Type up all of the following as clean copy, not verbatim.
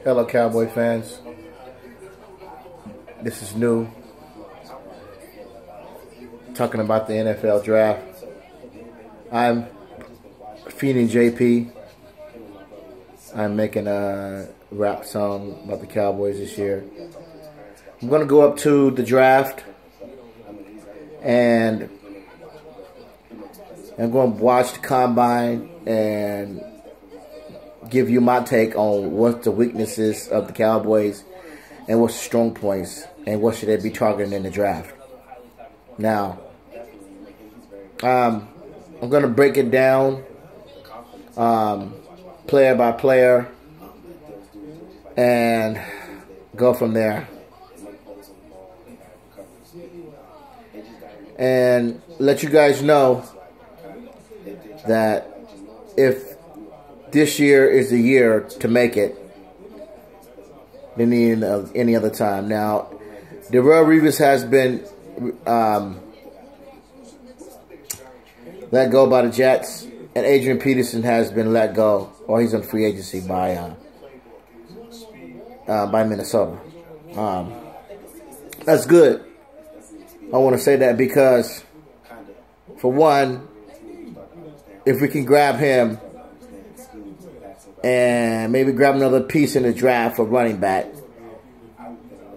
Hello, Cowboy fans. This is new. Talking about the NFL draft. I'm feeding JP. I'm making a rap song about the Cowboys this year. I'm going to go up to the draft and I'm going to watch the combine and give you my take on what the weaknesses of the Cowboys and what's the strong points and what should they be targeting in the draft. Now, I'm going to break it down player by player and go from there. And let you guys know that if this year is the year to make it than any other time. Now, Darrelle Revis has been let go by the Jets, and Adrian Peterson has been let go, or he's on free agency by Minnesota. That's good. I want to say that because, for one, if we can grab him and maybe grab another piece in the draft for running back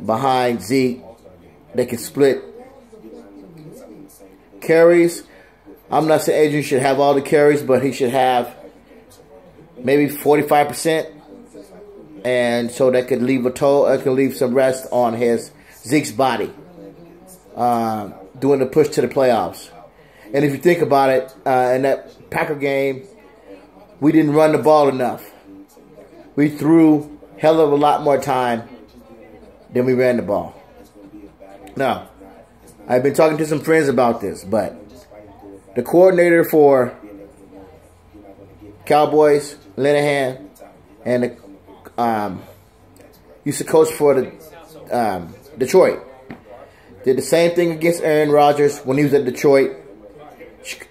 behind Zeke, they can split carries. I'm not saying Adrian should have all the carries, but he should have maybe 45%, and so that could leave leave some rest on his Zeke's body, doing the push to the playoffs. And if you think about it, in that Packer game, we didn't run the ball enough. We threw hell of a lot more time than we ran the ball. Now, I've been talking to some friends about this, but the coordinator for Cowboys, Linehan, and the used to coach for the Detroit, did the same thing against Aaron Rodgers when he was at Detroit,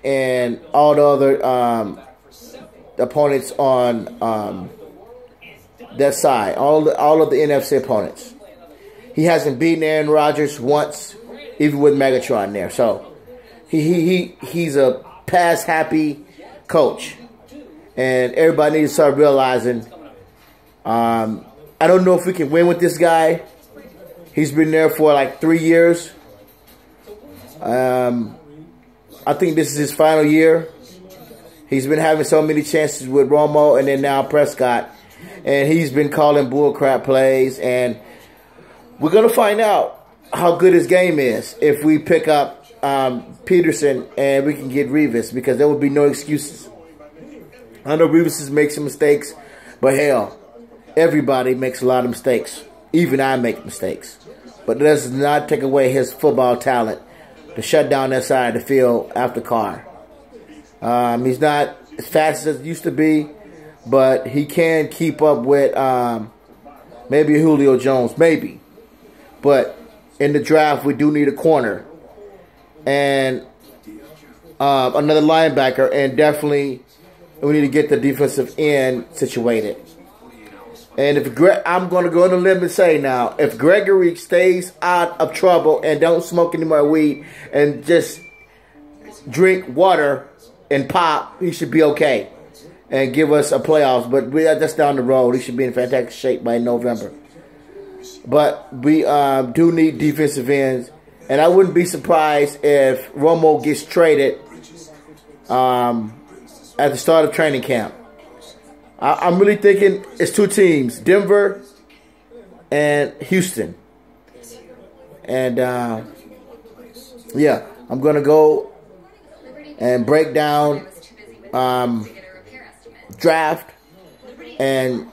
and all the other opponents on that side, all of the NFC opponents. He hasn't beaten Aaron Rodgers once, even with Megatron there. So he's a pass happy coach, and everybody needs to start realizing. I don't know if we can win with this guy. He's been there for like 3 years. I think this is his final year. He's been having so many chances with Romo and then now Prescott. And he's been calling bullcrap plays. And we're going to find out how good his game is if we pick up Peterson and we can get Revis, because there will be no excuses. I know Revis has made some mistakes, but hell, everybody makes a lot of mistakes. Even I make mistakes. But that does not take away his football talent to shut down that side of the field after Carr. He's not as fast as it used to be, but he can keep up with maybe Julio Jones, maybe. But in the draft, we do need a corner and another linebacker, and definitely we need to get the defensive end situated. And if I'm going to go on a limb and say now, if Gregory stays out of trouble and don't smoke any more weed and just drink water and pop, he should be okay and give us a playoffs. But that's down the road. He should be in fantastic shape by November. But we do need defensive ends, and I wouldn't be surprised if Romo gets traded at the start of training camp. I'm really thinking it's two teams, Denver and Houston. And, yeah, I'm going to go and break down draft. And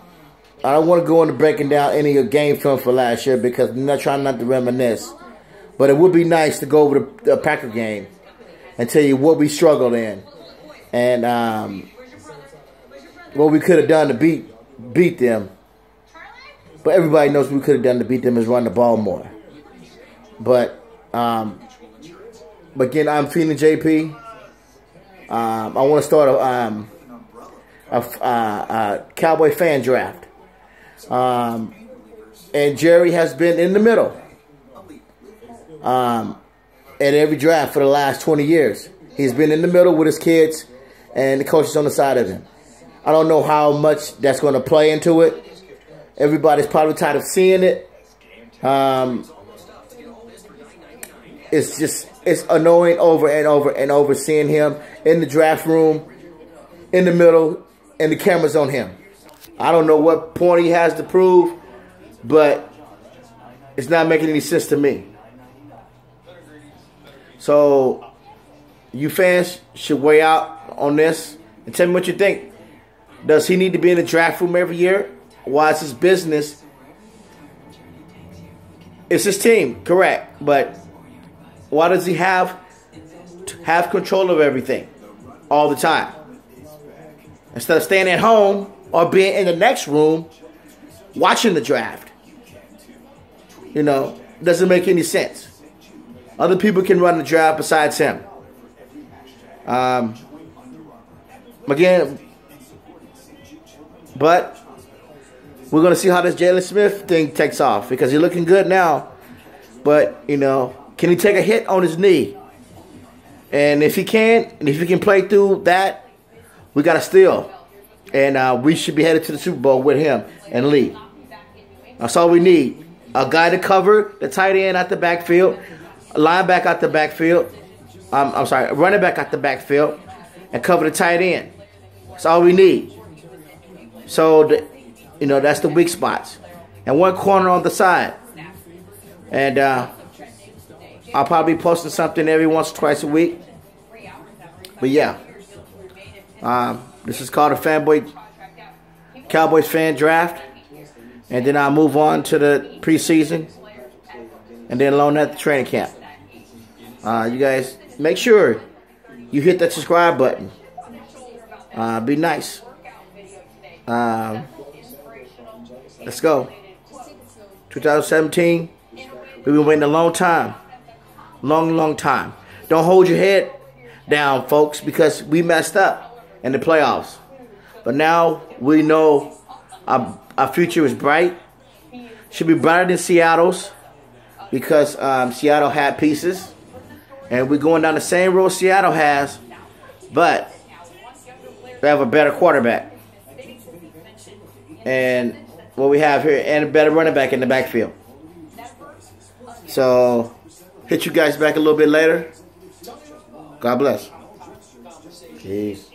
I don't want to go into breaking down any of game film for last year because I'm not trying not to reminisce. But it would be nice to go over the Packer game and tell you what we struggled in. And, what we could have done to beat them. But everybody knows what we could have done to beat them is run the ball more. But again, I'm feeling JP. I want to start a Cowboy fan draft. And Jerry has been in the middle at every draft for the last 20 years. He's been in the middle with his kids and the coaches on the side of him. I don't know how much that's going to play into it. Everybody's probably tired of seeing it. It's annoying over and over and over seeing him in the draft room, in the middle, and the camera's on him. I don't know what point he has to prove, but it's not making any sense to me. So you fans should weigh out on this and tell me what you think. Does he need to be in the draft room every year? Why is his business? It's his team, correct. But why does he have control of everything all the time? Instead of staying at home or being in the next room watching the draft. You know, doesn't make any sense. Other people can run the draft besides him. Again, but we're going to see how this Jalen Smith thing takes off because he's looking good now. But, you know, can he take a hit on his knee? And if he can, and if he can play through that, we got a steal. And we should be headed to the Super Bowl with him and Lee. That's all we need. A guy to cover the tight end out the backfield, a linebacker out the backfield. I'm sorry, a running back out the backfield, and cover the tight end. That's all we need. So, you know, that's the weak spots. And one corner on the side. And I'll probably be posting something every once or twice a week. But yeah, this is called a Cowboys fan draft. And then I'll move on to the preseason. And then along at the training camp. You guys, make sure you hit that subscribe button. Be nice. Let's go. 2017. We've been waiting a long time. Long time. Don't hold your head down, folks, because we messed up in the playoffs. But now we know our future is bright. Should be brighter than Seattle's because Seattle had pieces. And we're going down the same road Seattle has, but we have a better quarterback. And what we have here, and a better running back in the backfield. So, hit you guys back a little bit later. God bless. Peace.